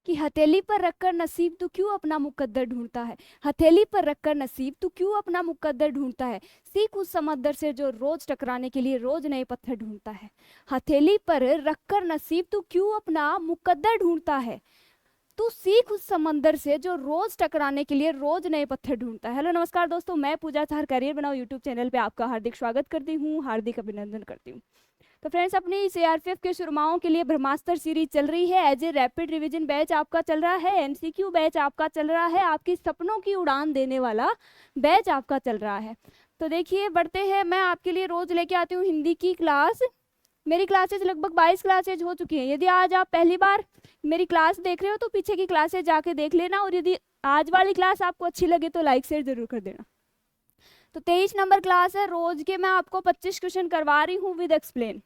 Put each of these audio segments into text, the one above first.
कि हथेली पर रखकर नसीब तू क्यों अपना मुकद्दर ढूंढता है, हथेली पर रखकर नसीब तू क्यों अपना मुकद्दर ढूंढता है, सीख उस समंदर से जो रोज टकराने के लिए रोज नए पत्थर ढूंढता है। हथेली पर रखकर नसीब तू क्यों अपना मुकद्दर ढूंढता है, तू सीख उस समंदर से जो रोज टकराने के लिए रोज नए पत्थर ढूंढता है। हेलो नमस्कार दोस्तों, मैं पूजा थार करियर बनाओ यूट्यूब चैनल पे आपका हार्दिक स्वागत करती हूँ, हार्दिक अभिनंदन करती हूँ। तो फ्रेंड्स, अपनी सीआरपीएफ के शुरुआओं के लिए ब्रह्मास्त्र सीरीज चल रही है। As a rapid revision batch आपका चल रहा है, एमसीक्यू बैच आपका चल रहा है, आपकी सपनों की उड़ान देने वाला बैच आपका चल रहा है। तो देखिए बढ़ते हैं, मैं आपके लिए रोज लेके आती हूँ हिंदी की क्लास। मेरी क्लासेज लगभग 22 क्लासेज हो चुकी हैं। यदि आज आप पहली बार मेरी क्लास देख रहे हो तो पीछे की क्लासेज जाके देख लेना, और यदि आज वाली क्लास आपको अच्छी लगे तो लाइक शेयर जरूर कर देना। तो 23 नंबर क्लास है, रोज के मैं आपको 25 क्वेश्चन करवा रही हूँ विद एक्सप्लेन।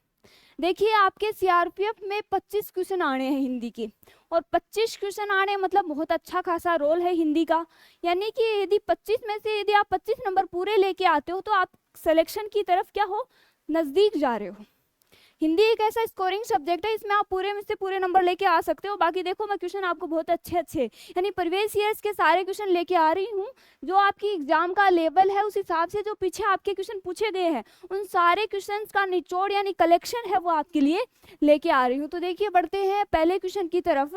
देखिए आपके सीआरपीएफ में 25 क्वेश्चन आने हैं हिंदी के, और 25 क्वेश्चन आने मतलब बहुत अच्छा खासा रोल है हिंदी का। यानी कि यदि 25 में से यदि आप 25 नंबर पूरे लेके आते हो तो आप सिलेक्शन की तरफ क्या हो, नजदीक जा रहे हो। हिंदी एक ऐसा स्कोरिंग सब्जेक्ट है, इसमें आप पूरे में से पूरे नंबर लेके आ सकते हो। बाकी देखो मैं क्वेश्चन आपको बहुत अच्छे अच्छे यानी प्रीवियस ईयर्स के सारे क्वेश्चन लेके आ रही हूँ। जो आपकी एग्जाम का लेवल है उस हिसाब से जो पीछे आपके क्वेश्चन पूछे गए हैं उन सारे क्वेश्चन का निचोड़ यानी कलेक्शन है वो आपके लिए लेके आ रही हूँ। तो देखिए बढ़ते हैं पहले क्वेश्चन की तरफ।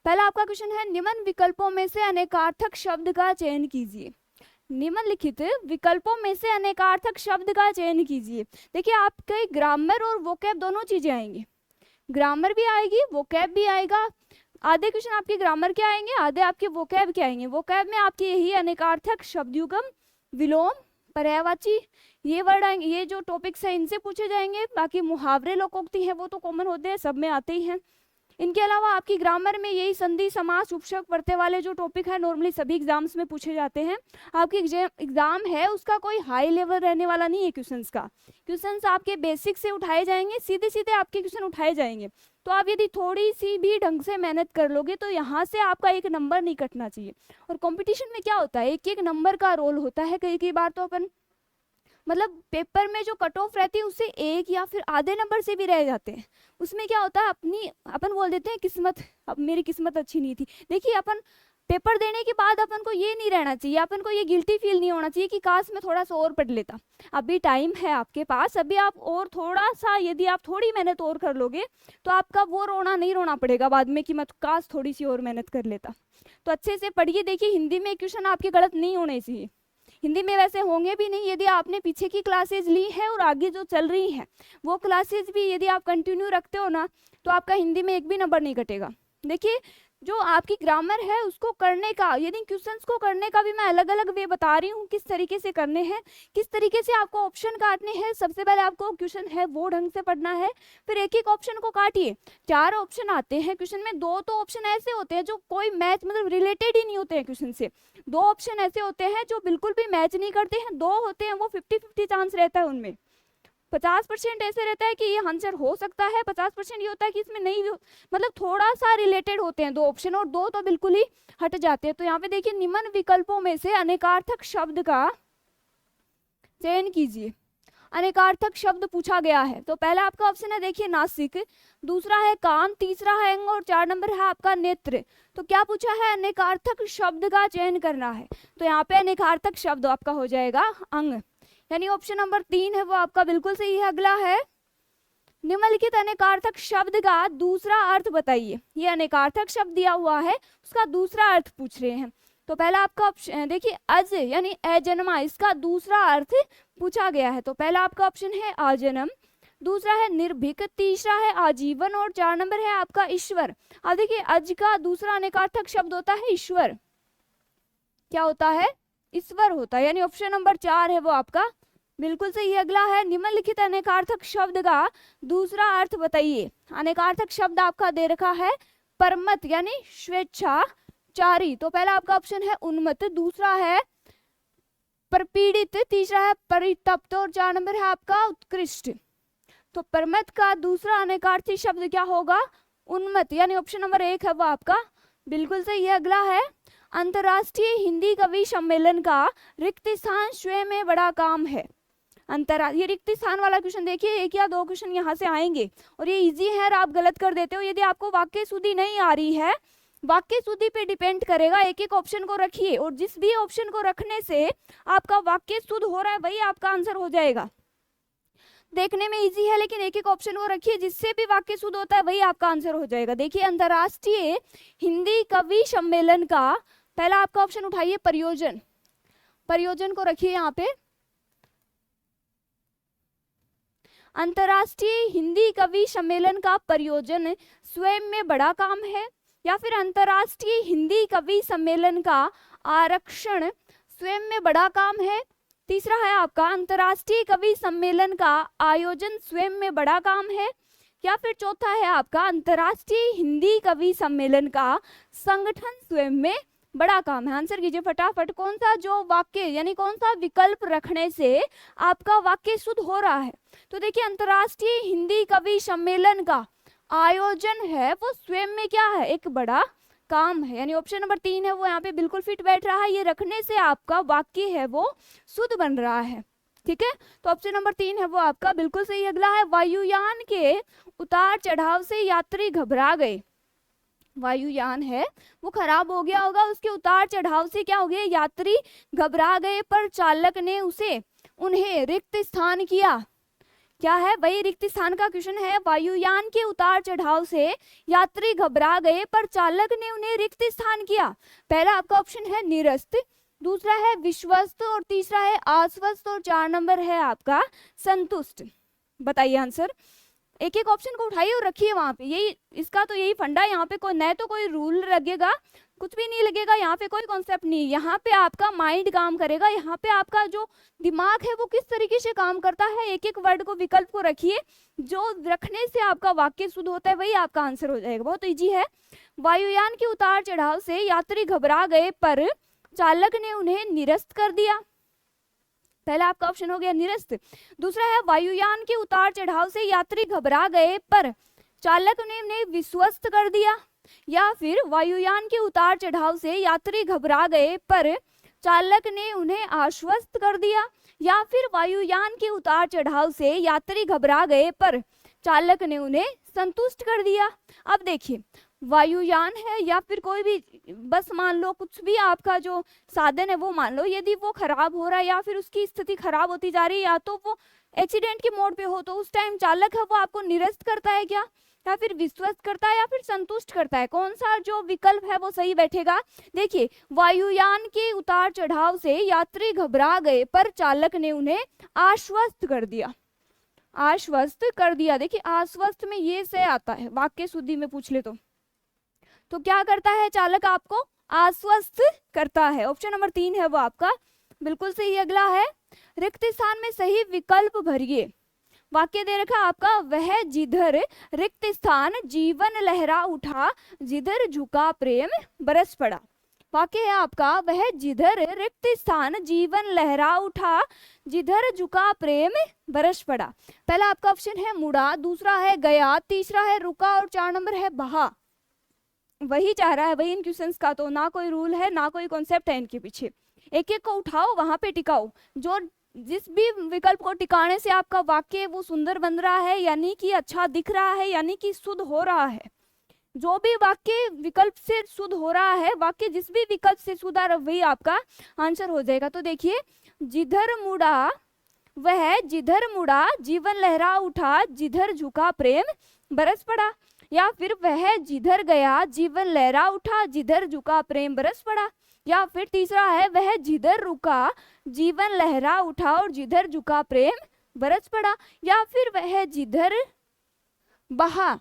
पहला आपका क्वेश्चन है, निम्न विकल्पों में से अनेकार्थक शब्द का चयन कीजिए। निम्नलिखित विकल्पों में से अनेकार्थक शब्द का चयन कीजिए। देखिए आपके ग्रामर और वोकैब दोनों चीजें आएंगी, ग्रामर भी आएगी वोकैब भी आएगा। आधे क्वेश्चन आपके ग्रामर के आएंगे, आधे आपके वोकैब के आएंगे। वोकैब में आपके यही अनेकार्थक, शब्दयुगम, विलोम, पर्यायवाची ये वर्ड आएंगे, ये जो टॉपिक्स है इनसे पूछे जाएंगे। बाकी मुहावरे लोकोक्ति है वो तो कॉमन होते हैं, सब में आते ही हैं। इनके अलावा आपकी ग्रामर में यही संधि, समास, उपसर्ग, प्रत्यय वाले जो टॉपिक है नॉर्मली सभी एग्जाम्स में पूछे जाते हैं। आपकी एग्जाम है उसका कोई हाई लेवल रहने वाला नहीं है क्वेश्चंस का। क्वेश्चंस आपके बेसिक से उठाए जाएंगे, सीधे सीधे आपके क्वेश्चन उठाए जाएंगे। तो आप यदि थोड़ी सी भी ढंग से मेहनत कर लोगे तो यहाँ से आपका एक नंबर नहीं कटना चाहिए। और कंपटीशन में क्या होता है, एक एक नंबर का रोल होता है। कई कई बार तो अपन मतलब पेपर में जो कट ऑफ रहती है उससे एक या फिर आधे नंबर से भी रह जाते हैं। उसमें क्या होता है, अपन बोल देते हैं किस्मत, अब मेरी किस्मत अच्छी नहीं थी। देखिए अपन पेपर देने के बाद अपन को ये नहीं रहना चाहिए, अपन को ये गिल्टी फील नहीं होना चाहिए कि काश मैं थोड़ा सा और पढ़ लेता। अभी टाइम है आपके पास, अभी आप और थोड़ा सा यदि आप थोड़ी मेहनत और कर लोगे तो आपका वो रोना नहीं रोना पड़ेगा बाद में कि मैं काश थोड़ी सी और मेहनत कर लेता। तो अच्छे से पढ़िए। देखिए हिंदी में क्वेश्चन आपके गलत नहीं होने चाहिए, हिंदी में वैसे होंगे भी नहीं। यदि आपने पीछे की क्लासेज ली है और आगे जो चल रही हैं वो क्लासेज भी यदि आप कंटिन्यू रखते हो ना तो आपका हिंदी में एक भी नंबर नहीं कटेगा। देखिए जो आपकी ग्रामर है उसको करने का, यदि क्वेश्चंस को करने का भी मैं अलग अलग वे बता रही हूँ किस तरीके से करने हैं, किस तरीके से आपको ऑप्शन काटने हैं। सबसे पहले आपको क्वेश्चन है वो ढंग से पढ़ना है, फिर एक एक ऑप्शन को काटिए। 4 ऑप्शन आते हैं क्वेश्चन में, 2 तो ऑप्शन ऐसे होते हैं जो कोई मैच मतलब रिलेटेड ही नहीं होते हैं क्वेश्चन से। 2 ऑप्शन ऐसे होते हैं जो बिल्कुल भी मैच नहीं करते हैं, 2 होते हैं वो 50-50 चांस रहता है उनमें। 50% ऐसे रहता है कि ये आंसर हो सकता है, 50% ये होता है कि इसमें नहीं मतलब थोड़ा सा रिलेटेड होते हैं 2 ऑप्शन, और 2 तो बिल्कुल ही हट जाते हैं। तो यहाँ पे देखिए निम्न विकल्पों में से अनेकार्थक शब्द का चयन कीजिए। अनेकार्थक शब्द पूछा गया है तो पहला आपका ऑप्शन है देखिए नासिक, दूसरा है कान, तीसरा है अंग और 4 नंबर है आपका नेत्र। तो क्या पूछा है, अनेकार्थक शब्द का चयन करना है। तो यहाँ पे अनेकार्थक शब्द आपका हो जाएगा अंग, यानी ऑप्शन नंबर 3 है वो आपका बिल्कुल सही है। अगला है निम्नलिखित अनेकार्थक शब्द का दूसरा अर्थ बताइए। ये अनेकार्थक शब्द दिया हुआ है उसका दूसरा अर्थ पूछ रहे हैं। तो पहला आपका ऑप्शन देखिए अज यानी अजन्मा, इसका दूसरा अर्थ पूछा गया है। तो पहला आपका ऑप्शन है आजन्म, दूसरा है निर्भीक, तीसरा है आजीवन और 4 नंबर है आपका ईश्वर। अब देखिए अज का दूसरा अनेकार्थक शब्द होता है ईश्वर। क्या होता है, ईश्वर होता है, यानी ऑप्शन नंबर 4 है वो आपका बिल्कुल सही है। अगला है निम्नलिखित अनेकार्थक शब्द का दूसरा अर्थ बताइए। अनेकार्थक शब्द आपका दे रखा है परमत यानी स्वेच्छाचारी। तो पहला आपका ऑप्शन है उन्मत्त, दूसरा है परपीड़ित, तीसरा है परितप्त और 4 नंबर है आपका उत्कृष्ट। तो परमत का दूसरा अनेकार्थी शब्द क्या होगा, उन्मत्त, यानी ऑप्शन नंबर 1 है वो आपका बिल्कुल सही है। अगला है अंतर्राष्ट्रीय हिंदी कवि सम्मेलन का रिक्त स्थान स्वयं में बड़ा काम है। ये रिक्त स्थान वाला क्वेश्चन देखिए 1 या 2 क्वेश्चन यहाँ से आएंगे और ये इजी है और आप गलत कर देते हो। यदि आपको वाक्य शुद्धि नहीं आ रही है वाक्य शुद्धि पे डिपेंड करेगा। एक एक ऑप्शन को रखिए और जिस भी ऑप्शन को रखने से आपका वाक्य शुद्ध हो रहा है वही आपका आंसर हो जाएगा। देखने में इजी है लेकिन एक एक ऑप्शन को रखिए, जिससे भी वाक्य शुद्ध होता है वही आपका आंसर हो जाएगा। देखिए, अंतर्राष्ट्रीय हिंदी कवि सम्मेलन का पहला आपका ऑप्शन उठाइए प्रयोजन। प्रयोजन को रखिए यहाँ पे। अंतर्राष्ट्रीय हिंदी कवि सम्मेलन का प्रयोजन स्वयं में बड़ा काम है, या फिर अंतर्राष्ट्रीय हिंदी कवि सम्मेलन का आरक्षण स्वयं में बड़ा काम है। तीसरा है आपका अंतर्राष्ट्रीय कवि सम्मेलन का आयोजन स्वयं में बड़ा काम है, या फिर चौथा है आपका अंतर्राष्ट्रीय हिंदी कवि सम्मेलन का संगठन स्वयं में बड़ा काम है। आंसर कीजिए फटाफट, कौन सा जो वाक्य यानी कौन सा विकल्प रखने से आपका वाक्य शुद्ध हो रहा है। तो देखिए, अंतर्राष्ट्रीय हिंदी कवि सम्मेलन का आयोजन है वो स्वयं में क्या है, एक बड़ा काम है, यानी ऑप्शन नंबर 3 है वो यहाँ पे बिल्कुल फिट बैठ रहा है। ये रखने से आपका वाक्य है वो शुद्ध बन रहा है। ठीक है, तो ऑप्शन नंबर 3 है वो आपका बिल्कुल सही। अगला है वायुयान के उतार चढ़ाव से यात्री घबरा गए। वायुयान है वो खराब हो गया होगा, उसके उतार चढ़ाव से क्या हो गया, यात्री घबरा गए, पर चालक ने उन्हें रिक्त स्थान किया। क्या है, वही रिक्त स्थान का क्वेश्चन है। वायुयान के उतार चढ़ाव से यात्री घबरा गए पर चालक ने उन्हें रिक्त स्थान किया। पहला आपका ऑप्शन है निरस्त, दूसरा है विश्वस्त और तीसरा है आश्वस्त और 4 नंबर है आपका संतुष्ट। बताइए आंसर। एक एक ऑप्शन को उठाइए और रखिए वहां पे। यही इसका तो यही फंडा है। यहाँ पे कोई न तो कोई रूल लगेगा, कुछ भी नहीं लगेगा, यहाँ पे कोई कॉन्सेप्ट नहीं। यहाँ पे आपका माइंड काम करेगा, यहाँ पे आपका जो दिमाग है वो किस तरीके से काम करता है। एक एक वर्ड को विकल्प को रखिए, जो रखने से आपका वाक्य शुद्ध होता है वही आपका आंसर हो जाएगा। बहुत ईजी है। वायुयान के उतार चढ़ाव से यात्री घबरा गए पर चालक ने उन्हें निरस्त कर दिया। पहला आपका ऑप्शन हो गया निरस्त। दूसरा है वायुयान के उतार चढ़ाव से यात्री घबरा गए पर चालक ने उन्हें विश्वस्त कर दिया, या फिर वायुयान के उतार चढ़ाव से यात्री घबरा गए पर चालक ने उन्हें आश्वस्त कर दिया, या फिर वायुयान के उतार चढ़ाव से यात्री घबरा गए पर चालक ने उन्हें संतुष्ट कर दिया। अब देखिए, वायुयान है या फिर कोई भी, बस मान लो कुछ भी आपका जो साधन है वो मान लो, यदि वो खराब हो रहा है या फिर उसकी स्थिति खराब होती जा रही है, या तो वो एक्सीडेंट के मोड पे हो, तो उस टाइम चालक है वो आपको निरस्त करता है क्या, या फिर विश्वस्त करता है, या फिर संतुष्ट करता है। कौन सा जो विकल्प है वो सही बैठेगा। देखिए, वायुयान के उतार चढ़ाव से यात्री घबरा गए पर चालक ने उन्हें आश्वस्त कर दिया। आश्वस्त कर दिया। देखिए, आश्वस्त में ये से आता है, वाक्य शुद्धि में पूछ ले तो क्या करता है चालक, आपको आश्वस्त करता है। ऑप्शन नंबर 3 है वो आपका बिल्कुल सही। अगला है रिक्त स्थान में सही विकल्प भरिए। वाक्य दे रखा आपका, वह जिधर रिक्त स्थान जीवन लहरा उठा, जिधर झुका प्रेम बरस पड़ा। वाक्य है आपका, वह जिधर रिक्त स्थान जीवन लहरा उठा, जिधर झुका प्रेम बरस पड़ा। पहला आपका ऑप्शन है मुड़ा, दूसरा है गया, तीसरा है रुका और 4 नंबर है बहा। वही चाह रहा है, वही इन क्वेश्चंस का, तो ना कोई रूल है ना कोई कॉन्सेप्ट है इनके पीछे। एक एक को उठाओ, वहां पे टिकाओ। जो जिस भी विकल्प को टिकाने से आपका वाक्य वो सुंदर बन रहा है, यानी कि अच्छा दिख रहा है, यानी कि शुद्ध हो रहा है। जो भी वाक्य विकल्प से शुद्ध हो रहा है, वाक्य जिस भी विकल्प से शुद्ध आ रहा है वही आपका आंसर हो जाएगा। तो देखिए, जिधर मुड़ा, वह जिधर मुड़ा जीवन लहरा उठा, जिधर झुका प्रेम बरस पड़ा, या फिर वह जिधर गया जीवन लहरा उठा, जिधर झुका प्रेम बरस पड़ा, या फिर तीसरा है वह जिधर रुका जीवन लहरा उठा और जिधर झुका प्रेम बरस पड़ा, या फिर वह जिधर बहा,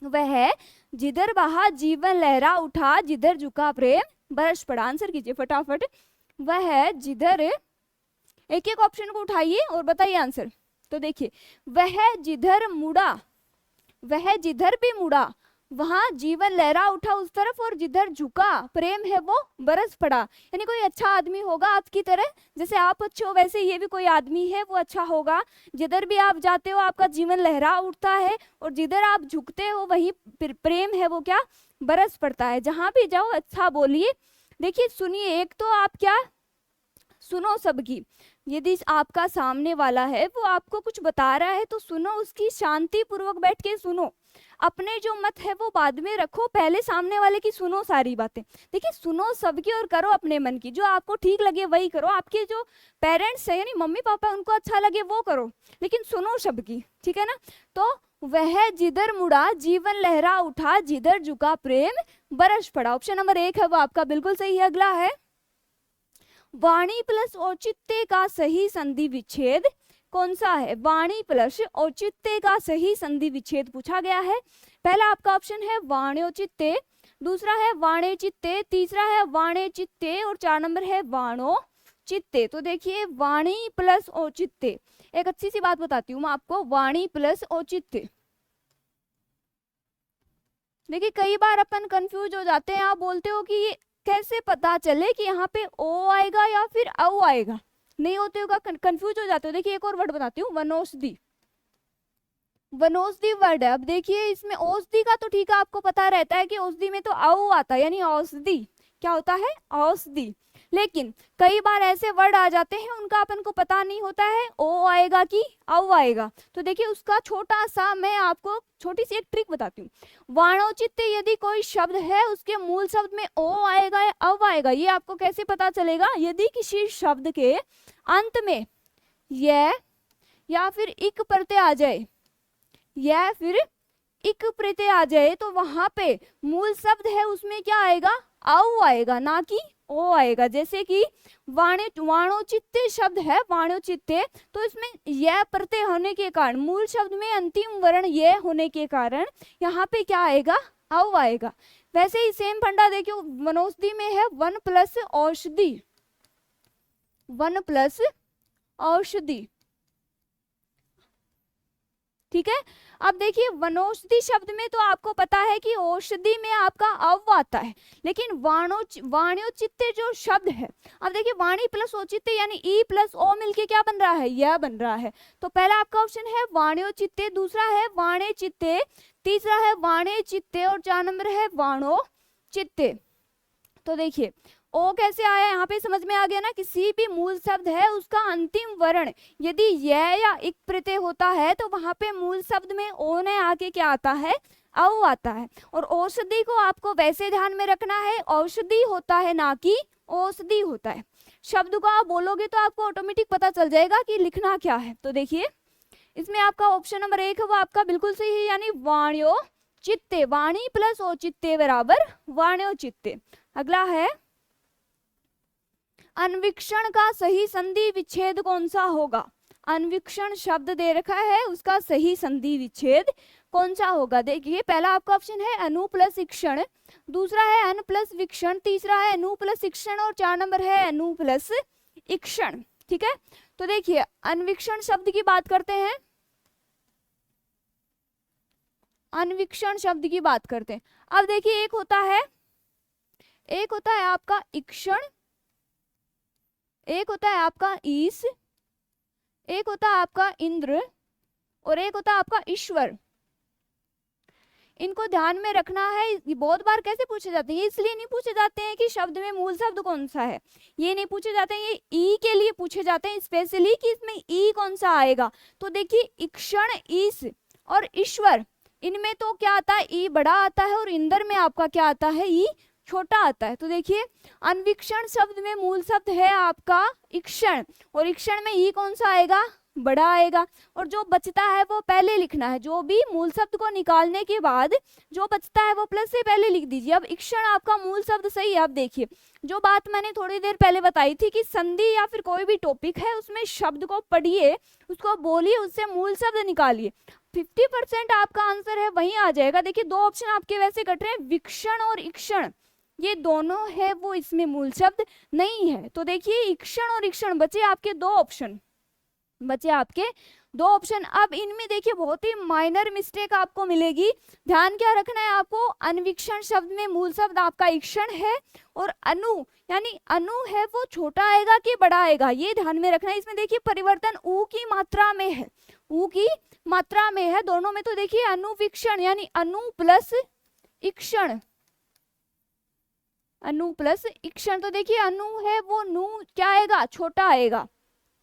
वह जिधर बहा जीवन लहरा उठा, जिधर झुका प्रेम बरस पड़ा। आंसर कीजिए फटाफट। वह जिधर, एक एक ऑप्शन को उठाइए और बताइए आंसर। तो देखिए, वह जिधर मुड़ा, वह जिधर भी मुड़ा वहां जीवन लहरा उठा उस तरफ, और जिधर झुका प्रेम है वो बरस पड़ा। यानी कोई अच्छा आदमी होगा आपकी तरह, जैसे आप अच्छे हो वैसे ये भी कोई आदमी है वो अच्छा होगा। जिधर भी आप जाते हो आपका जीवन लहरा उठता है, और जिधर आप झुकते हो वही प्रेम है वो क्या बरस पड़ता है। जहां भी जाओ अच्छा बोलिए। देखिए सुनिए, एक तो आप क्या सुनो सबकी। यदि आपका सामने वाला है वो आपको कुछ बता रहा है तो सुनो, उसकी शांति पूर्वक बैठ के सुनो। अपने जो मत है वो बाद में रखो, पहले सामने वाले की सुनो सारी बातें। देखिए सुनो सबकी और करो अपने मन की, जो आपको ठीक लगे वही करो। आपके जो पेरेंट्स है यानी मम्मी पापा, उनको अच्छा लगे वो करो, लेकिन सुनो सबकी, ठीक है ना। तो वह जिधर मुड़ा जीवन लहरा उठा, जिधर झुका प्रेम बरस पड़ा। ऑप्शन नंबर 1 है वो आपका बिल्कुल सही है। अगला है वाणी प्लस औचित्य का सही संधि विच्छेद कौन सा है? वाणी प्लस औचित्य का सही संधि विच्छेद पूछा गया है। पहला आपका ऑप्शन है वाण्योचित्ते, दूसरा है वाणे चित्ते, तीसरा है वाणे चित्ते और 4 नंबर है वाणो चित्ते। तो देखिए वाणी प्लस औचित्य, एक अच्छी सी बात बताती हूँ मैं आपको, वाणी प्लस औचित्य। देखिए कई बार अपन कंफ्यूज हो जाते हैं, आप बोलते हो कि ये कैसे पता चले कि यहाँ पे ओ आएगा या फिर औ आएगा, नहीं होते होगा, कंफ्यूज हो जाते हो। देखिए एक और वर्ड बताती हूँ, वनौषधि। वनौषधि वर्ड है। अब देखिए इसमें औषधि का तो ठीक है, आपको पता रहता है कि औषधि में तो औ आता है, यानी औषधि क्या होता है? औषधि। लेकिन कई बार ऐसे वर्ड आ जाते हैं उनका अपन को पता नहीं होता है ओ आएगा कि औ आएगा। तो देखिए उसका छोटा सा मैं आपको छोटी सी एक ट्रिक बताती हूँ। वाणोचित्य यदि कोई शब्द है उसके मूल शब्द में ओ आएगा या औ आएगा, ये आपको कैसे पता चलेगा? यदि किसी शब्द के अंत में यह या फिर इक प्रत्यय आ जाए, या फिर इक प्रत्यय आ जाए, तो वहां पे मूल शब्द है उसमें क्या आएगा? औ आएगा, ना कि ओ आएगा। जैसे कि वाणोचित्य शब्द है, वाणोचित्य, तो इसमें यह प्रत्यय होने के कारण, मूल शब्द में अंतिम वर्ण यह होने के कारण यहाँ पे क्या आएगा? औ आएगा। वैसे ही सेम फंडा देखियो वनौषधि में है वन प्लस औषधि, वन प्लस औषधि, ठीक है। अब देखिए वनौषधि शब्द में तो आपको पता है कि औषधि में आपका अव आता है, लेकिन वाण्योचित्य जो शब्द है, अब देखिए वाणी प्लस औचित्य यानी ई प्लस ओ मिलके क्या बन रहा है? यह बन रहा है। तो पहला आपका ऑप्शन है वाण्योचित्य, दूसरा है वाणे चित्ते, तीसरा है वाणे चित्ते और 4 नंबर है वाणो चित्ते। तो देखिए ओ कैसे आया यहाँ पे समझ में आ गया ना। किसी भी मूल शब्द है उसका अंतिम वर्ण यदि यह या इक प्रत्यय होता है तो वहां पे मूल शब्द में ओ ने आके क्या आता है? औ आता है। और औषधि को आपको वैसे ध्यान में रखना है, औषधि होता है ना कि औषधि होता है। शब्द को आप बोलोगे तो आपको ऑटोमेटिक पता चल जाएगा कि लिखना क्या है। तो देखिए इसमें आपका ऑप्शन नंबर 1 है वो आपका बिल्कुल सही है, यानी वाण्यो चित्ते, वाणी प्लस औचित्य बराबर वाण्यो चित्ते। अगला है अन्वीक्षण का सही संधि विच्छेद कौन सा होगा? अन्वीक्षण शब्द दे रखा है, उसका सही संधि विच्छेद कौन सा होगा? देखिए पहला आपका ऑप्शन है अनु प्लस इक्षण, दूसरा है अन प्लस विक्षण, तीसरा है अनु प्लस इक्षण और 4 नंबर है अनु प्लस इक्षण, ठीक है। तो देखिए अन्वीक्षण शब्द की बात करते हैं, अन्वीक्षण शब्द की बात करते हैं। अब देखिए एक होता है आपका इक्षण, एक होता है आपका ईश, एक होता है आपका इंद्र और एक होता है आपका ईश्वर। इनको ध्यान में रखना है। ये बहुत बार कैसे पूछे जाते हैं, इसलिए नहीं पूछे जाते हैं कि शब्द में मूल शब्द कौन सा है, ये नहीं पूछे जाते हैं, ये ई के लिए पूछे जाते हैं स्पेशली कि इसमें ई कौन सा आएगा। तो देखिए इक्षण, ईश और ईश्वर, इनमें तो क्या आता है? ई बड़ा आता है और इंद्र में आपका क्या आता है? ई छोटा आता है। तो देखिए अन्वीक्षण शब्द में मूल शब्द है आपका इक्षण और इक्षण में ई कौन सा आएगा? बड़ा आएगा। और जो बचता है वो पहले लिखना है, जो भी मूल शब्द को निकालने के बाद जो बचता है वो प्लस से पहले लिख दीजिए। अब इक्षण आपका मूल शब्द सही है। अब देखिए जो बात मैंने थोड़ी देर पहले बताई थी कि संधि या फिर कोई भी टॉपिक है उसमें शब्द को पढ़िए, उसको बोलिए, उससे मूल शब्द निकालिए, 50% आपका आंसर है वहीं आ जाएगा। देखिए 2 ऑप्शन आपके वैसे कट रहे हैं, विक्षण और इक्षण, ये दोनों है वो इसमें मूल शब्द नहीं है। तो देखिए इक्षण और इक्षण बचे आपके 2 ऑप्शन, बचे आपके 2 ऑप्शन। अब इनमें देखिए बहुत ही माइनर मिस्टेक आपको मिलेगी, ध्यान क्या रखना है आपको? अन्वीक्षण शब्द में मूल शब्द आपका इक्षण है और अनु यानी अनु है वो छोटा आएगा कि बड़ा आएगा, ये ध्यान में रखना है। इसमें देखिए परिवर्तन ऊ की मात्रा में है, ऊ की मात्रा में है दोनों में। तो देखिए अनुवीक्षण यानी अनु प्लस इक्षण, अनु प्लस इक्षण, तो देखिए अनु है वो नु क्या आएगा? छोटा आएगा।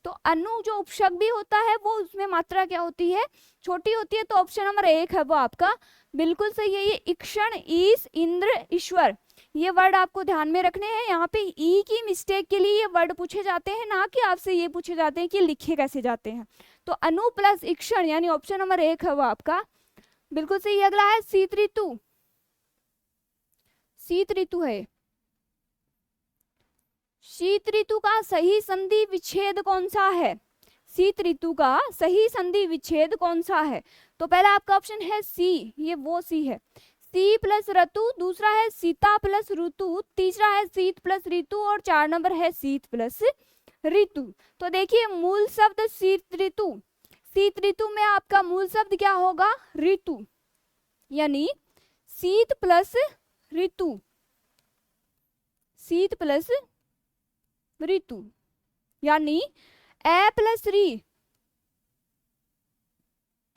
तो तो अनु जो उपसर्ग भी होता है वो उसमें मात्रा क्या होती है, छोटी होती है। तो ऑप्शन नंबर 1 है वो आपका बिल्कुल सही है। ये इक्षण, ईश, इंद्र, ईश्वर, ये वर्ड आपको ध्यान में रखने हैं। यहाँ पे ई की मिस्टेक के लिए ये वर्ड पूछे जाते हैं, ना कि आपसे ये पूछे जाते हैं कि लिखे कैसे जाते हैं। तो अनु प्लस इक्षण यानी ऑप्शन नंबर 1 है वो आपका बिल्कुल सही। अगला है शीत ऋतु, शीत ऋतु है। शीत ऋतु का सही संधि विच्छेद कौन सा है, शीत ऋतु का सही संधि विच्छेद कौन सा है। तो पहला आपका ऑप्शन है सी, ये वो सी है, सी प्लस ऋतु, दूसरा है सीता प्लस ऋतु, तीसरा है शीत प्लस ऋतु और 4 नंबर है शीत प्लस ऋतु। तो देखिए मूल शब्द शीत ऋतु, शीत ऋतु में आपका मूल शब्द क्या होगा, ऋतु, यानी शीत प्लस ऋतु, शीत प्लस ऋतु, यानी ए प्लस री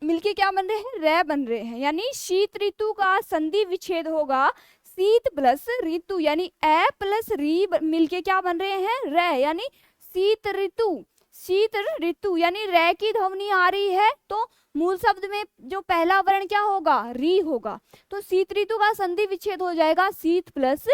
मिलके क्या बन रहे हैं, रे बन रहे हैं। यानी शीत ऋतु का संधि विच्छेद होगा शीत प्लस ऋतु, यानी ए प्लस री मिलके क्या बन रहे हैं, रे, यानी शीत ऋतु, शीत ऋतु, यानी रे की ध्वनि आ रही है तो मूल शब्द में जो पहला वर्ण क्या होगा, री होगा। तो शीत ऋतु का संधि विच्छेद हो जाएगा शीत प्लस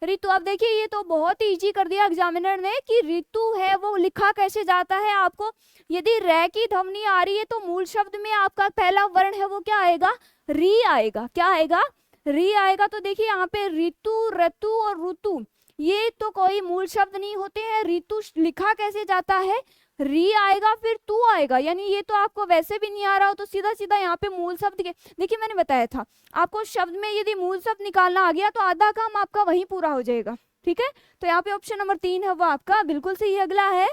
ऋतु। अब देखिए ये तो बहुत ही इजी कर दिया एग्जामिनर ने कि ऋतु है वो लिखा कैसे जाता है। आपको यदि रे की ध्वनि आ रही है तो मूल शब्द में आपका पहला वर्ण है वो क्या आएगा, री आएगा। क्या आएगा, री आएगा। तो देखिए यहाँ पे ऋतु, ऋतु और ऋतु ये तो कोई मूल शब्द नहीं होते हैं। ऋतु लिखा कैसे जाता है, री आएगा फिर तू आएगा, यानी ये तो आपको वैसे भी नहीं आ रहा हो तो सीधा सीधा यहाँ पे मूल शब्द के, देखिए मैंने बताया था आपको शब्द में यदि मूल शब्द निकालना आ गया तो आधा काम आपका वहीं पूरा हो जाएगा। ठीक है, तो यहाँ पे ऑप्शन नंबर 3 है वो आपका बिल्कुल सही। अगला है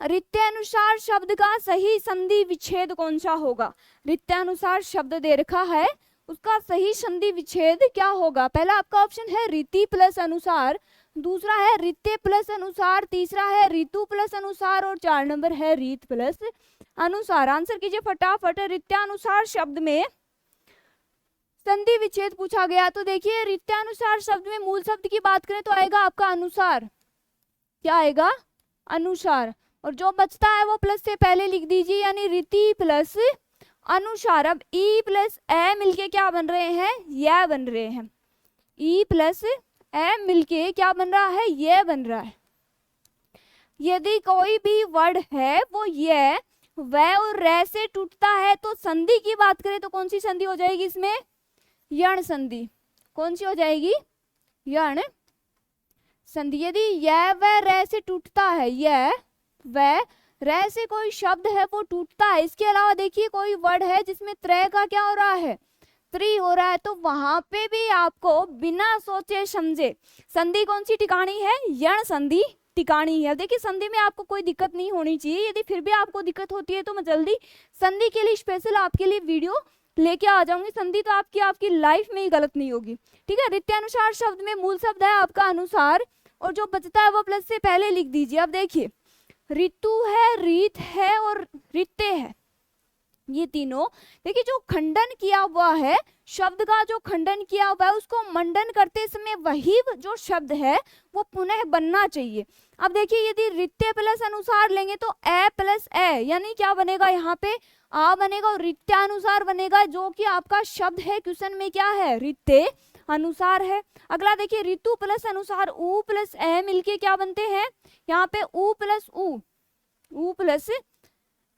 रित्यानुसार शब्द का सही संधि विच्छेद कौन सा होगा। रित्यानुसार शब्द दे रखा है उसका सही संधि विच्छेद क्या होगा। पहला आपका ऑप्शन है रीति प्लस अनुसार, दूसरा है रित्य प्लस अनुसार, तीसरा है ऋतु प्लस अनुसार और 4 नंबर है रीत प्लस अनुसार। आंसर कीजिए फटाफट। रित्यानुसार शब्द में संधि विच्छेद पूछा गया तो देखिए रित्यानुसार शब्द में मूल शब्द की बात करें तो आएगा आपका अनुसार। क्या आएगा, अनुसार, और जो बचता है वो प्लस से पहले लिख दीजिए यानी रीति प्लस अनुसार। अब ई प्लस ए मिलके क्या बन रहे हैं, यह बन रहे हैं। ई प्लस ए मिलके क्या बन रहा है, ये बन रहा है। यदि कोई भी वर्ड है वो ये वह और रे से टूटता है तो संधि की बात करें तो कौन सी संधि हो जाएगी इसमें, यण संधि। कौन सी हो जाएगी, यण संधि। यदि यह वह रे से टूटता है, यह वह रे से कोई शब्द है वो टूटता है। इसके अलावा देखिए कोई वर्ड है जिसमें त्रय का क्या हो रहा है, त्रि हो रहा है, तो वहां पे भी आपको बिना सोचे समझे संधि कौन सी टिकानी है, यण संधि टिकानी है। देखिए संधि में आपको कोई दिक्कत नहीं होनी चाहिए। यदि फिर भी आपको दिक्कत होती है तो मैं जल्दी संधि के लिए स्पेशल आपके लिए वीडियो लेके आ जाऊंगी। संधि तो आपकी लाइफ में ही गलत नहीं होगी। ठीक है, रित्यानुसार शब्द में मूल शब्द है आपका अनुसार और जो बचता है वो प्लस से पहले लिख दीजिए। अब देखिए ऋतु है, रीत है और रित्य है, ये तीनों देखिए जो खंडन किया हुआ है, शब्द का जो खंडन किया हुआ है उसको मंडन करते समय वही जो शब्द है वो पुनः बनना चाहिए। अब देखिए यदि रित्य प्लस अनुसार लेंगे तो ए प्लस ए यानी क्या बनेगा, यहाँ पे आ बनेगा और रित्यानुसार बनेगा जो कि आपका शब्द है क्वेश्चन में क्या है, रित्य अनुसार है। अगला देखिए ऋतु प्लस अनुसार ऊ प्लस ए मिलके क्या बनते हैं, यहाँ पे ऊ प्लस ऊ प्लस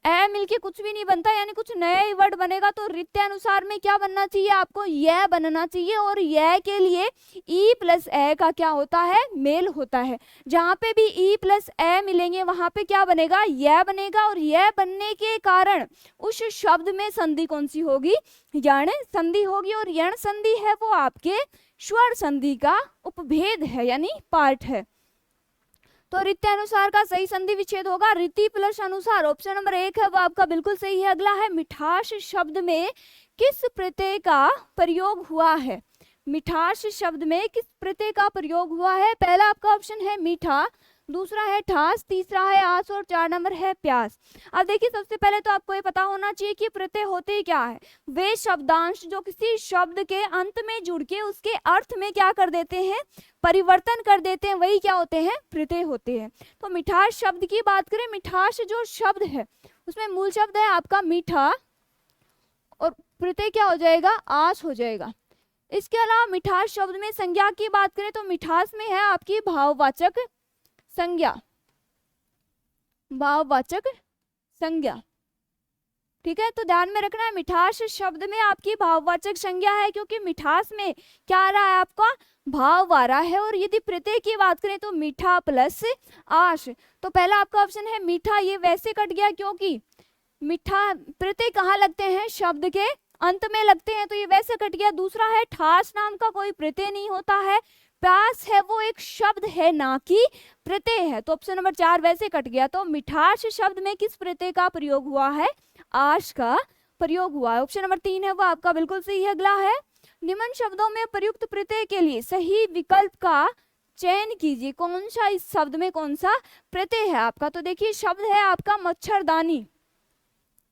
ए मिलके कुछ भी नहीं बनता यानी कुछ नया ही वर्ड बनेगा। तो रित्य अनुसार में क्या बनना चाहिए आपको, यह बनना चाहिए और यह के लिए ई प्लस ए का क्या होता है, मेल होता है। जहां पे भी ई प्लस ए मिलेंगे वहां पे क्या बनेगा, यह बनेगा और यह बनने के कारण उस शब्द में संधि कौन सी होगी, यण संधि होगी। और यण संधि है वो आपके स्वर संधि का उपभेद है यानी पार्ट है। तो रित्य अनुसार का सही संधि विच्छेद होगा रीति प्लस अनुसार। ऑप्शन नंबर 1 है वो आपका बिल्कुल सही है। अगला है मिठास शब्द में किस प्रत्यय का प्रयोग हुआ है। मिठास शब्द में किस प्रत्यय का प्रयोग हुआ है। पहला आपका ऑप्शन है मीठा, दूसरा है ठास, तीसरा है आस और 4 नंबर है प्यास। अब देखिए सबसे पहले तो आपको ये पता होना चाहिए कि प्रत्यय होते क्या है। वे शब्दांश जो किसी शब्द के अंत में जुड़ के उसके अर्थ में क्या कर देते हैं, परिवर्तन कर देते हैं, वही क्या होते हैं, प्रत्यय होते हैं। तो मिठास शब्द की बात करें, मिठास जो शब्द है उसमें मूल शब्द है आपका मीठा और प्रत्यय क्या हो जाएगा, आस हो जाएगा। इसके अलावा मिठास शब्द में संज्ञा की बात करें तो मिठास में है आपकी भाववाचक संज्ञा, भाववाचक संज्ञा, ठीक है। तो ध्यान में रखना है मिठास शब्द में आपकी भाववाचक संज्ञा है, क्योंकि मिठास में क्या आ रहा है, आपका भाव आ रहा है। और यदि प्रत्यय की बात करें तो मीठा प्लस आश, तो पहला आपका ऑप्शन है मीठा, ये वैसे कट गया क्योंकि मीठा प्रत्यय कहाँ लगते हैं, शब्द के अंत में लगते हैं, तो ये वैसे कट गया। दूसरा है ठास नाम का कोई प्रत्यय नहीं होता है, प्यास है वो एक शब्द है ना कि प्रत्यय है, तो ऑप्शन नंबर 4 वैसे कट गया। तो मिठास शब्द में किस प्रत्यय का प्रयोग हुआ है, आश का प्रयोग हुआ है। ऑप्शन नंबर 3 है वो आपका बिल्कुल सही है। अगला है निम्न शब्दों में प्रयुक्त प्रत्यय के लिए सही विकल्प का चयन कीजिए, कौन सा इस शब्द में कौन सा प्रत्यय है आपका। तो देखिए शब्द है आपका मच्छरदानी,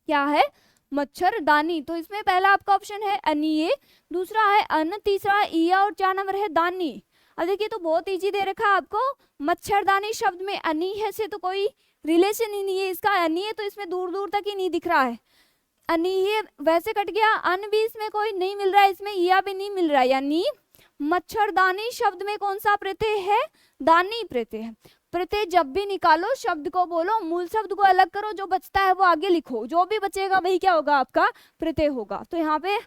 क्या है, मच्छरदानी, तो इसमें पहला आपका ऑप्शन है अनिये, दूसरा है अन, तीसरा है इया और 4 नंबर है दानी। अब देखिए तो बहुत इजी दे रखा है आपको, मच्छरदानी शब्द में अनि है से तो कोई रिलेशन ही नहीं है इसका, अनि है तो इसमें दूर दूर तक ही नहीं दिख रहा है, अनि ये वैसे कट गया, अन भी इसमें कोई नहीं मिल रहा है, इसमें इया भी नहीं मिल रहा है, यानी मच्छरदानी शब्द में कौन सा प्रत्यय है, दानी प्रत्यय है। प्रत्यय जब भी निकालो शब्द को बोलो, मूल शब्द को अलग करो, जो बचता है वो आगे लिखो, जो भी बचेगा वही क्या होगा, आपका प्रत्यय होगा। तो यहाँ पे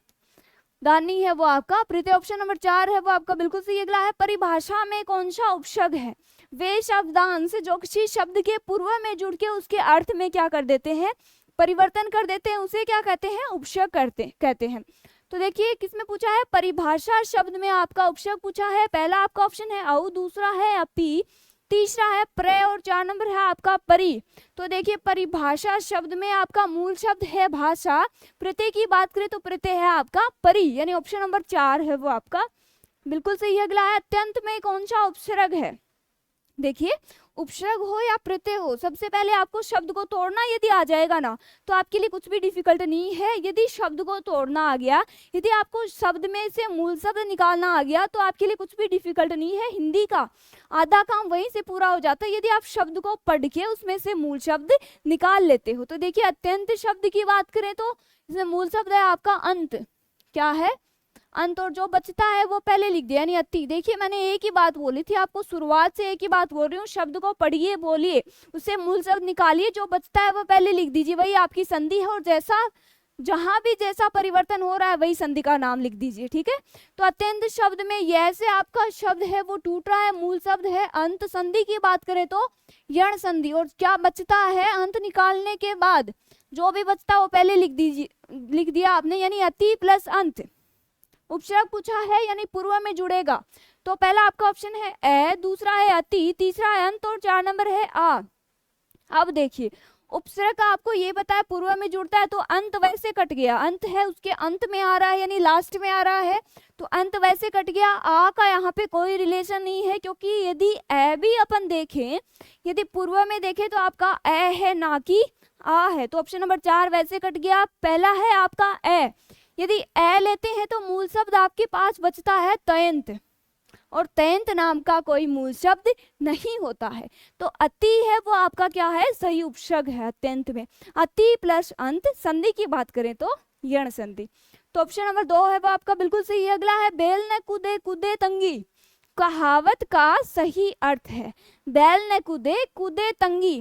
दानी है वो आपका प्रत्यय। ऑप्शन नंबर 4 है वो आपका बिल्कुल सही। अगला है परिभाषा में कौन सा उपसर्ग है, वे शब्दांश जो किसी शब्द के पूर्व में जुड़ के उसके अर्थ में क्या कर देते हैं, परिवर्तन कर देते हैं, उसे क्या कहते हैं, उपसर्ग कहते हैं। तो देखिए किसमें पूछा है, परिभाषा शब्द में आपका उपसर्ग पूछा है। पहला आपका ऑप्शन है औ, दूसरा है अपि, तीसरा है प्र और 4 नंबर है आपका परि। तो देखिए परिभाषा शब्द में आपका मूल शब्द है भाषा, प्रत्यय की बात करें तो प्रत्यय है आपका परि, यानी ऑप्शन नंबर 4 है वो आपका बिल्कुल सही है। अगला है अत्यंत में कौन सा उपसर्ग है। देखिए उपसर्ग हो या प्रत्यय हो, सबसे पहले आपको शब्द को तोड़ना यदि आ जाएगा ना तो आपके लिए कुछ भी डिफिकल्ट नहीं है। यदि शब्द को तोड़ना आ गया, यदि आपको शब्द में से मूल शब्द निकालना आ गया तो आपके लिए कुछ भी डिफिकल्ट नहीं है। हिंदी का आधा काम वहीं से पूरा हो जाता है यदि आप शब्द को पढ़ के उसमें से मूल शब्द निकाल लेते हो। तो देखिए अत्यंत शब्द की बात करें तो इसमें मूल शब्द है आपका अंत, क्या है, अंत, और जो बचता है वो पहले लिख दिया यानी अति। देखिए मैंने एक ही बात बोली थी आपको, शुरुआत से एक ही बात बोल रही हूँ, शब्द को पढ़िए बोलिए उससे मूल शब्द निकालिए, जो बचता है वो पहले लिख दीजिए, वही आपकी संधि है, और जैसा जहां भी जैसा परिवर्तन हो रहा है वही संधि का नाम लिख दीजिए, ठीक है। तो अत्यंत शब्द में यह से आपका शब्द है वो टूट रहा है, मूल शब्द है अंत। संधि की बात करें तो यण संधि, और क्या बचता है अंत निकालने के बाद जो भी बचता है वो पहले लिख दीजिए, लिख दिया आपने, यानी अति प्लस अंत। उपसर्ग पूछा है यानी पूर्व में जुड़ेगा, तो पहला आपका ऑप्शन है ए, दूसरा है अति, तीसरा है अंत और 4 नंबर है आ। अब देखिए उपसर्ग का आपको ये बताया पूर्व में जुड़ता है तो अंत वैसे कट गया, अंत है उसके अंत में आ रहा है यानी लास्ट में आ रहा है, तो अंत वैसे कट गया। आ का यहाँ पे कोई रिलेशन नहीं है, क्योंकि यदि ए भी अपन देखें, यदि पूर्व में देखें तो आपका ए है ना कि आ है, तो ऑप्शन नंबर 4 वैसे कट गया। पहला है आपका ए, यदि ए लेते हैं तो मूल शब्द आपके पास बचता है तयंत, और तयंत नाम का कोई मूल शब्द नहीं होता है, तो अति है वो आपका क्या है, सही उपसर्ग है अत्यंत में। अति प्लस अंत, संधि की बात करें तो यण संधि, तो ऑप्शन नंबर 2 है वो आपका बिल्कुल सही है। अगला है बैल न कूदे कूदे तंगी, कहावत का सही अर्थ है। बैल न कूदे कूदे तंगी,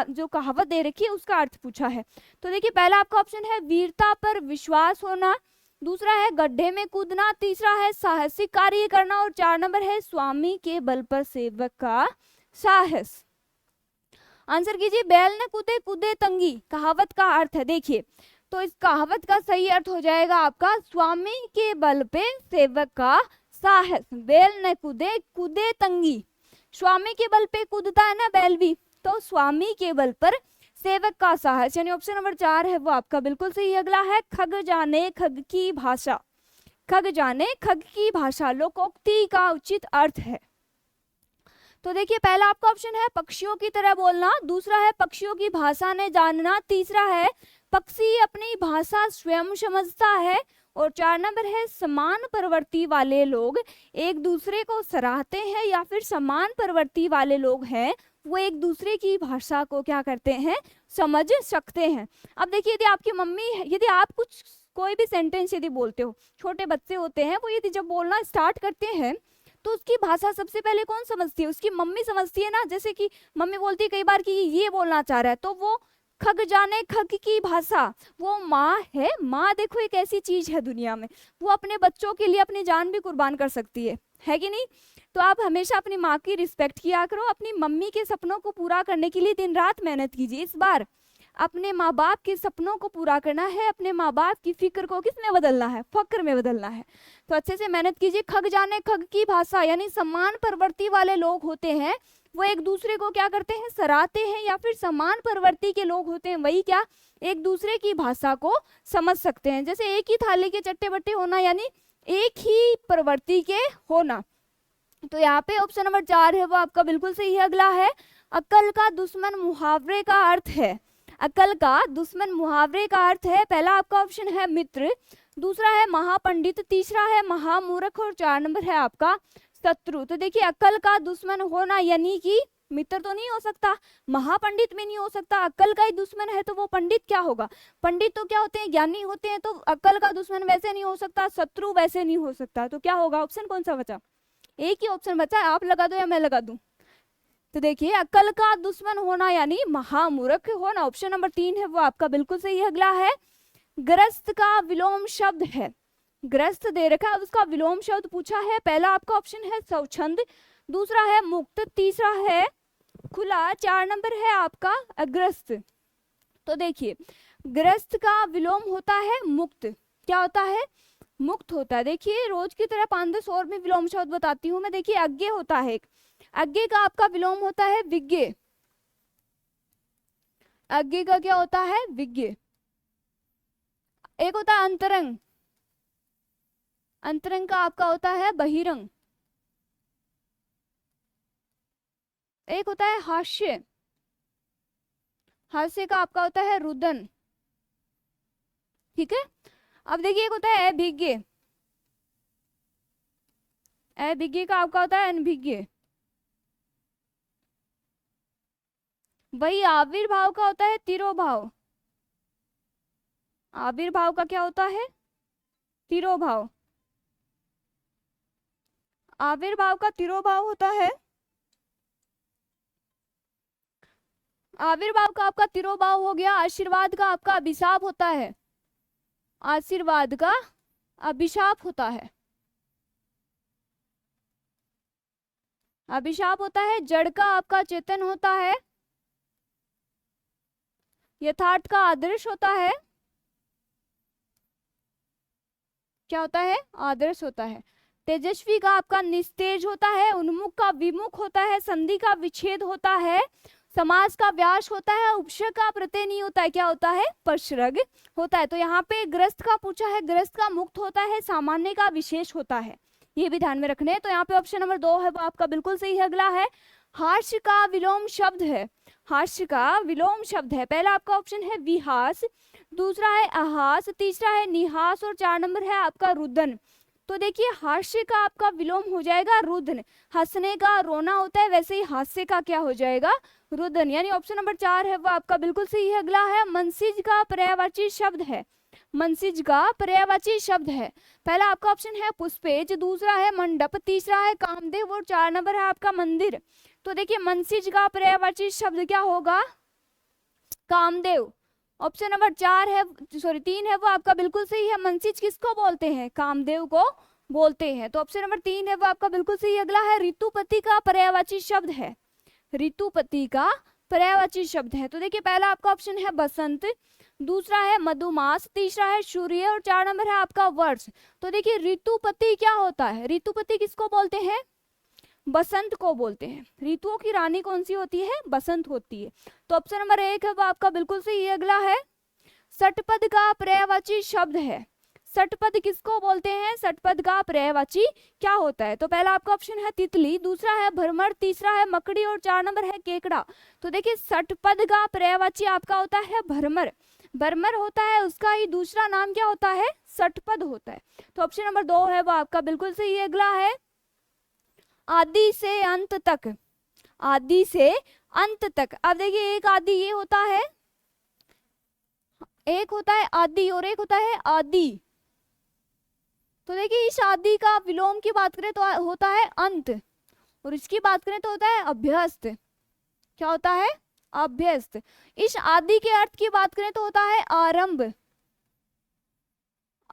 जो कहावत दे रखी है उसका अर्थ पूछा है। तो देखिए पहला आपका ऑप्शन है वीरता पर विश्वास होना, दूसरा है गड्ढे में कूदना, तीसरा है साहसिक कार्य करना, और 4 नंबर है स्वामी के बल पर सेवक का साहस। आंसर कीजिए, बैल न कूदे कूदे तंगी कहावत का अर्थ है। देखिए तो इस कहावत का सही अर्थ हो जाएगा आपका स्वामी के बल पे सेवक का साहस। बैल न कूदे कूदे तंगी, स्वामी के बल पे कूदता है ना बैल भी, तो स्वामी के बल पर सेवक का साहस, यानी ऑप्शन नंबर 4 है वो आपका बिल्कुल सही। अगला है खग जाने खग की भाषा, खग जाने खग की भाषा लोकोक्ति का उचित अर्थ है। तो देखिए पहला आपका ऑप्शन है पक्षियों की तरह बोलना, दूसरा है पक्षियों की भाषा ने जानना, तीसरा है पक्षी अपनी भाषा स्वयं समझता है, और 4 नंबर है समान प्रवृत्ति वाले लोग एक दूसरे को सराहते हैं, या फिर समान प्रवृत्ति वाले लोग हैं वो एक दूसरे की भाषा को क्या करते हैं, समझ सकते हैं। अब देखिए यदि आपकी मम्मी, यदि आप कुछ कोई भी सेंटेंस यदि बोलते हो, छोटे बच्चे होते हैं वो यदि जब बोलना स्टार्ट करते हैं तो उसकी भाषा सबसे पहले कौन समझती है, उसकी मम्मी समझती है ना। जैसे कि मम्मी बोलती है कई बार कि ये बोलना चाह रहा है, तो वो खग जाने खग की भाषा, वो माँ है। माँ देखो एक ऐसी चीज है दुनिया में, वो अपने बच्चों के लिए अपनी जान भी कुर्बान कर सकती है कि नहीं। तो आप हमेशा अपनी माँ की रिस्पेक्ट किया करो, अपनी मम्मी के सपनों को पूरा करने के लिए दिन रात मेहनत कीजिए। इस बार अपने माँ बाप के सपनों को पूरा करना है, अपने माँ बाप की फिक्र को किसमें बदलना है, फक्र में बदलना है। तो अच्छे से मेहनत कीजिए। खग जाने खग की भाषा यानी समान प्रवृत्ति वाले लोग होते हैं वो एक दूसरे को क्या करते हैं, सराहते हैं, या फिर समान प्रवृत्ति के लोग होते हैं वही क्या, एक दूसरे की भाषा को समझ सकते हैं। जैसे एक ही थाली के चट्टे बट्टे होना यानी एक ही प्रवृत्ति के होना। तो यहाँ पे ऑप्शन नंबर 4 है वो आपका बिल्कुल सही है। अगला है अक्ल का दुश्मन मुहावरे का अर्थ है। अक्ल का दुश्मन मुहावरे का अर्थ है, पहला आपका ऑप्शन है मित्र, दूसरा है महापंडित, तीसरा है महामूर्ख, और 4 नंबर है आपका शत्रु। तो देखिए अक्ल का दुश्मन होना यानी कि मित्र तो नहीं हो सकता, महापंडित भी नहीं हो सकता, अक्ल का ही दुश्मन है तो वो पंडित क्या होगा, पंडित तो क्या होते हैं, ज्ञानी होते हैं। तो अक्ल का दुश्मन वैसे नहीं हो सकता, शत्रु वैसे नहीं हो सकता। तो क्या होगा, ऑप्शन कौन सा बचा, एक ही ऑप्शन बचा, आप लगा दो या मैं लगा दूं। तो देखिए अक्ल का दुश्मन होना यानी महामूर्ख होना, ऑप्शन नंबर 3 है वो आपका बिल्कुल सही है। अगला है ग्रस्त का विलोम शब्द है। ग्रस्त दे रखा है, उसका विलोम शब्द पूछा है। पहला आपका ऑप्शन है स्वच्छंद, दूसरा है मुक्त, तीसरा है खुला, 4 नंबर है आपका अग्रस्त। तो देखिए ग्रस्त का विलोम होता है मुक्त, क्या होता है, मुक्त होता है। देखिए रोज की तरह 5-10 और भी विलोम शब्द बताती हूँ मैं। देखिए अज्ञे होता है, अज्ञे का आपका विलोम होता है विज्ञे, अज्ञे का क्या होता है, विज्ञे। एक होता है अंतरंग, अंतरंग का आपका होता है बहिरंग। एक होता है हास्य, हास्य का आपका होता है रुदन, ठीक है। अब देखिए एक होता है अभिज्ञ, अभिज्ञ का आपका होता है अनभिज्ञ। वही आविर्भाव का होता है तिरोभाव, आविर्भाव का क्या होता है, तिरोभाव, आविर्भाव का तिरोभाव होता है। आविर्भाव का आपका तिरोभाव हो गया। आशीर्वाद का आपका अभिशाप होता है, आशीर्वाद का अभिशाप होता है, अभिशाप होता है। जड़ का आपका चेतन होता है, यथार्थ का आदर्श होता है, क्या होता है, आदर्श होता है। तेजस्वी का आपका निस्तेज होता है, उन्मुख का विमुख होता है, संधि का विच्छेद होता है, समास का व्यास होता है, उपसर्ग का प्रत्यय नहीं होता है, क्या होता है, परसर्ग होता है। तो यहाँ पे ग्रस्त का पूछा है, ग्रस्त का मुक्त होता है, सामान्य का विशेष होता है, ये भी ध्यान में रखने हैं। तो यहाँ पे ऑप्शन नंबर 2 है वो आपका बिल्कुल सही है। अगला है हास्य का विलोम शब्द है, हास्य का विलोम शब्द है। पहला आपका ऑप्शन है विहास, दूसरा है अहास, तीसरा है निहास, और 4 नंबर है आपका रुदन। तो देखिए हास्य का आपका विलोम हो जाएगा रुदन, हंसने का रोना होता है, वैसे ही हास्य का क्या हो जाएगा, रुदन, यानी ऑप्शन नंबर 4 है वो आपका बिल्कुल सही है। अगला है मनसिज का पर्यायवाची शब्द है, मनसिज का पर्यायवाची शब्द है। पहला आपका ऑप्शन है पुष्पेज, दूसरा है मंडप, तीसरा है कामदेव, और 4 नंबर है आपका मंदिर। तो देखिए मनसिज का पर्यायवाची शब्द क्या होगा, कामदेव। ऑप्शन नंबर 4 है, सॉरी 3 है वो आपका बिल्कुल सही है। मनसिज किसको बोलते हैं, कामदेव को बोलते हैं। तो ऑप्शन नंबर 3 है वो आपका बिल्कुल सही। अगला है ऋतुपति का पर्यायवाची शब्द है, ऋतुपति का पर्यायवाची शब्द है। तो देखिए पहला आपका ऑप्शन है बसंत, दूसरा है मधुमास, तीसरा है सूर्य, और 4 नंबर है आपका वर्ष। तो देखिए ऋतुपति क्या होता है, ऋतुपति किसको बोलते हैं, बसंत को बोलते हैं। ऋतुओं की रानी कौन सी होती है, बसंत होती है। तो ऑप्शन नंबर 1 है वो आपका बिल्कुल सही है। अगला है षटपद का पर्यायवाची शब्द है, षटपद किसको बोलते हैं, षटपद का पर्यायवाची क्या होता है? तो पहला आपका ऑप्शन है तितली, दूसरा है भ्रमर, तीसरा है मकड़ी और 4 नंबर है केकड़ा। तो देखिए षटपद का पर्यायवाची आपका होता है भ्रमर। भ्रमर होता है, उसका ही दूसरा नाम क्या होता है, षटपद होता है। तो ऑप्शन नंबर 2 है वो आपका बिल्कुल सही है। अगला है आदि से अंत तक, आदि से अंत तक। अब देखिए एक आदि ये होता है, एक होता है आदि और एक होता है आदि। तो देखिए इस आदि का विलोम की बात करें तो होता है अंत, और इसकी बात करें तो होता है अभ्यस्त। क्या होता है, अभ्यस्त। इस आदि के अर्थ की बात करें तो होता है आरंभ,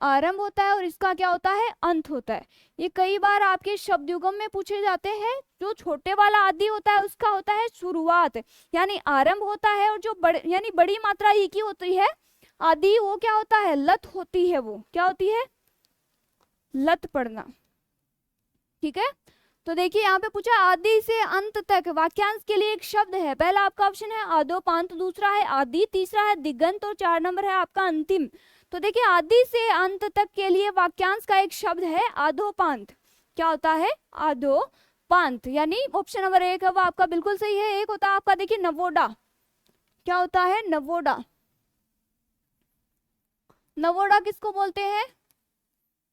आरंभ होता है, और इसका क्या होता है, अंत होता है। ये कई बार आपके शब्दयुगम में पूछे जाते हैं। जो छोटे वाला आदि होता है उसका होता है शुरुआत, यानी आरंभ होता है, और जो बड़े यानी बड़ी मात्रा ई की होती है आदि, वो क्या होता है, लत होती है। वो क्या होती है, लत पड़ना। ठीक है, तो देखिए यहाँ पे पूछा आदि से अंत तक, वाक्यांश के लिए एक शब्द है। पहला आपका ऑप्शन है आदोपांत, दूसरा है आदि, तीसरा है दिगंत और 4 नंबर है आपका अंतिम। तो देखिए आदि से अंत तक के लिए वाक्यांश का एक शब्द है आधोपांत। क्या होता है, आधोपांत, यानी ऑप्शन नंबर 1 है वो आपका बिल्कुल सही है। एक होता है आपका देखिए नवोडा। क्या होता है, नवोडा। नवोडा किसको बोलते हैं,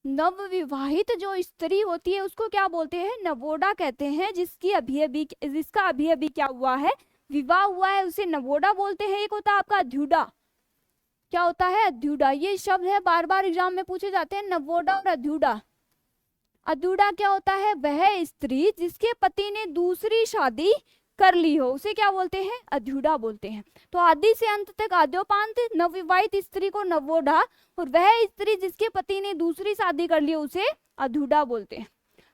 नवविवाहित जो स्त्री होती है उसको क्या बोलते हैं, नवोडा कहते हैं। जिसका अभी अभी क्या हुआ है, विवाह हुआ है, उसे नवोडा बोलते हैं। एक होता है आपका अध्युडा। क्या होता है, अध्युडा। ये शब्द है, बार बार एग्जाम में पूछे जाते हैं, नवोडा और अध्युडा। अध्युडा क्या होता है, वह स्त्री जिसके पति ने दूसरी शादी कर ली हो उसे क्या बोलते हैं, अध्युडा बोलते हैं। तो आदि से अंत तक आद्योपांत, नवविवाहित स्त्री को नवोडा, और वह स्त्री जिसके पति ने दूसरी शादी कर ली उसे अध्युडा बोलते हैं।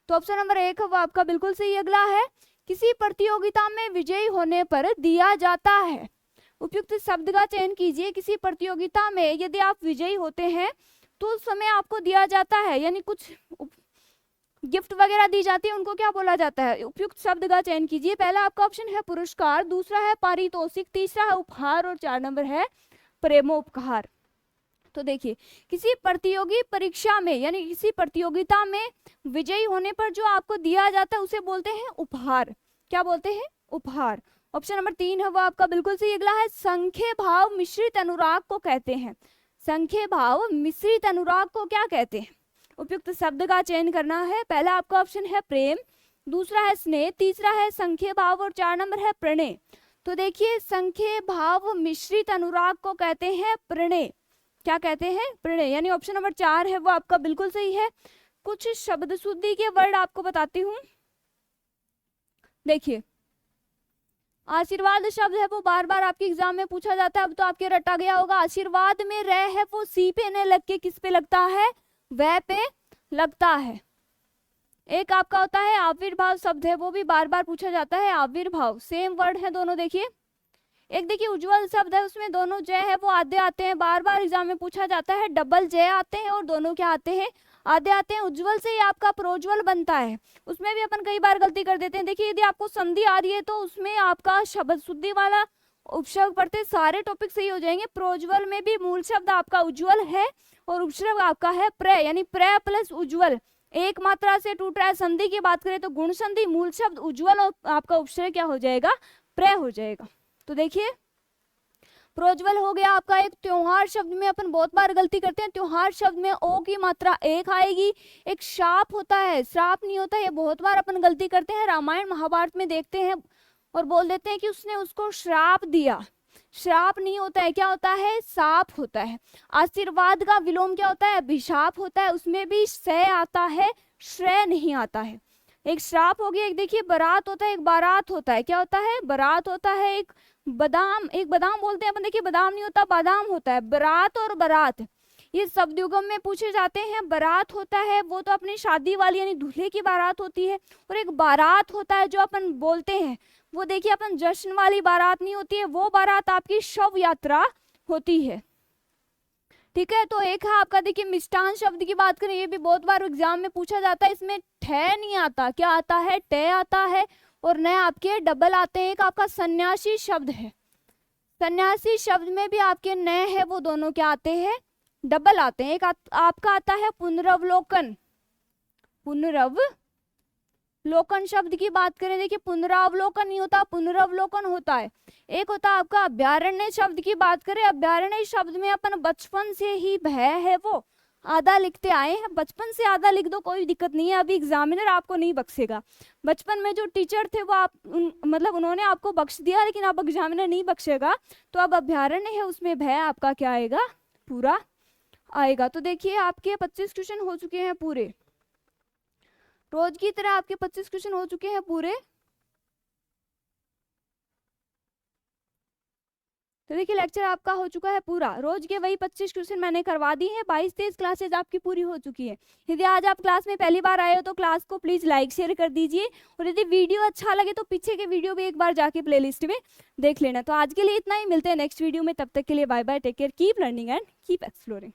तो ऑप्शन नंबर 1 वो आपका बिल्कुल सही। अगला है किसी प्रतियोगिता में विजयी होने पर दिया जाता है। उपयुक्त शब्द का चयन कीजिए। किसी प्रतियोगिता में यदि आप विजयी होते हैं तो उस समय आपको दिया जाता है, यानी कुछ गिफ्ट वगैरह दी जाती है, उनको क्या बोला जाता है। उपयुक्त शब्द का चयन कीजिए। पहला आपका ऑप्शन है पुरस्कार, दूसरा है पारितोषिक, तीसरा है उपहार और 4 नंबर है प्रेमोपहार। तो देखिए किसी प्रतियोगी परीक्षा में यानी किसी प्रतियोगिता में विजयी होने पर जो आपको दिया जाता है उसे बोलते हैं उपहार। क्या बोलते हैं, उपहार। ऑप्शन नंबर 3 है वो आपका बिल्कुल सही। अगला है संख्य भाव मिश्रित अनुराग को कहते हैं। संख्य भाव मिश्रित अनुराग को क्या कहते हैं। उपयुक्त शब्द का चयन करना है। पहला आपका ऑप्शन है प्रेम, दूसरा है स्नेह, तीसरा है संख्य भाव और 4 नंबर है प्रणय। तो देखिए संख्य भाव मिश्रित अनुराग को कहते हैं प्रणय। क्या कहते हैं, प्रणय। यानी ऑप्शन नंबर 4 है वो आपका बिल्कुल सही है। कुछ शब्द शुद्धि के वर्ड आपको बताती हूँ। देखिए आशीर्वाद शब्द है वो बार बार आपके एग्जाम में पूछा जाता है, अब तो आपके रटा गया होगा। आशीर्वाद में रह है वो सी पे न लग के किस पे लगता है, वह पे लगता है। एक आपका होता है आविर्भाव शब्द है, वो भी बार बार पूछा जाता है। आविर्भाव सेम वर्ड है दोनों। देखिए एक देखिए उज्जवल शब्द है, उसमें दोनों जय है वो आधे आते हैं, बार बार एग्जाम में पूछा जाता है। डबल जय आते हैं और दोनों क्या आते हैं, आधे आते हैं। उज्जवल से ही आपका प्रोज्वल बनता है, उसमें भी अपन कई बार गलती कर देते हैं। देखिए यदि आपको संधि आ रही है तो उसमें आपका शब्द शुद्धि वाला उपशब्द पढ़ते सारे टॉपिक सही हो जाएंगे। प्रोज्वल में भी मूल शब्द आपका उज्जवल है और उपशब्द आपका है प्र, यानी प्र प्लस उज्जवल। एक मात्रा से टूट रहा है। संधि की बात करें तो गुण संधि, मूल शब्द उज्जवल और आपका उपशब्द क्या हो जाएगा, प्र हो जाएगा। तो देखिए प्रोज्वल हो गया आपका। एक त्योहार शब्द में अपन बहुत बार गलती करते हैं, त्योहार शब्द में ओ की मात्रा एक आएगी। एक श्राप होता है, श्राप नहीं होता, ये बहुत बार अपन गलती करते हैं। रामायण महाभारत में देखते हैं और बोल देते हैं कि उसने उसको श्राप दिया। श्राप नहीं होता है, क्या होता है, साप होता है। आशीर्वाद का विलोम क्या होता है, अभिशाप होता है, उसमें भी स आता है, श्रेय नहीं आता है। एक श्राप हो गया। एक देखिए बारात होता है, एक बारात होता है। क्या होता है, बारात होता है। एक बादाम बोलते हैं अपन, देखिए बादाम नहीं होता, बादाम होता है। बारात और बारात ये शब्द युगम में पूछे जाते हैं। बारात होता है वो तो अपनी शादी वाली यानी दूल्हे की बारात होती है, और एक बारात होता है जो अपन बोलते हैं वो देखिए अपन जश्न वाली बारात नहीं होती है, वो बारात आपकी शव यात्रा होती है। ठीक है, तो एक है आपका देखिए मिष्टान शब्द की बात करें, ये भी बहुत बार एग्जाम में पूछा जाता है। इसमें ठे नहीं आता, क्या आता है, टे आता है, और नए आपके डबल आते हैं। एक आपका सन्यासी शब्द है, सन्यासी शब्द में भी आपके नए है वो दोनों क्या आते हैं, डबल आते हैं। एक आपका आता है पुनरावलोकन। पुनरावलोकन शब्द की बात करें, देखिए पुनरावलोकन नहीं होता, पुनरावलोकन होता है। एक होता है आपका अभ्यारण्य शब्द की बात करें, अभ्यारण्य शब्द में अपन बचपन से ही भय है वो आधा लिखते आए हैं, बचपन से आधा लिख दो कोई दिक्कत नहीं है, अभी एग्जामिनर आपको नहीं बख्शेगा। बचपन में जो टीचर थे वो मतलब उन्होंने आपको बख्श दिया, लेकिन अब एग्जामिनर नहीं बख्शेगा। तो अब अभ्यारण्य है उसमें भय आपका क्या आएगा, पूरा आएगा। तो देखिए आपके 25 क्वेश्चन हो चुके हैं पूरे, रोज की तरह आपके 25 क्वेश्चन हो चुके हैं पूरे। तो देखिए लेक्चर आपका हो चुका है पूरा, रोज के वही 25 क्वेश्चन मैंने करवा दी हैं, 22-23 क्लासेज आपकी पूरी हो चुकी है। यदि आज आप क्लास में पहली बार आए हो तो क्लास को प्लीज लाइक शेयर कर दीजिए, और यदि वीडियो अच्छा लगे तो पीछे के वीडियो भी एक बार जाके प्लेलिस्ट में देख लेना। तो आज के लिए इतना ही, मिलते हैं नेक्स्ट वीडियो में, तब तक के लिए bye bye, take care, keep learning and keep exploring.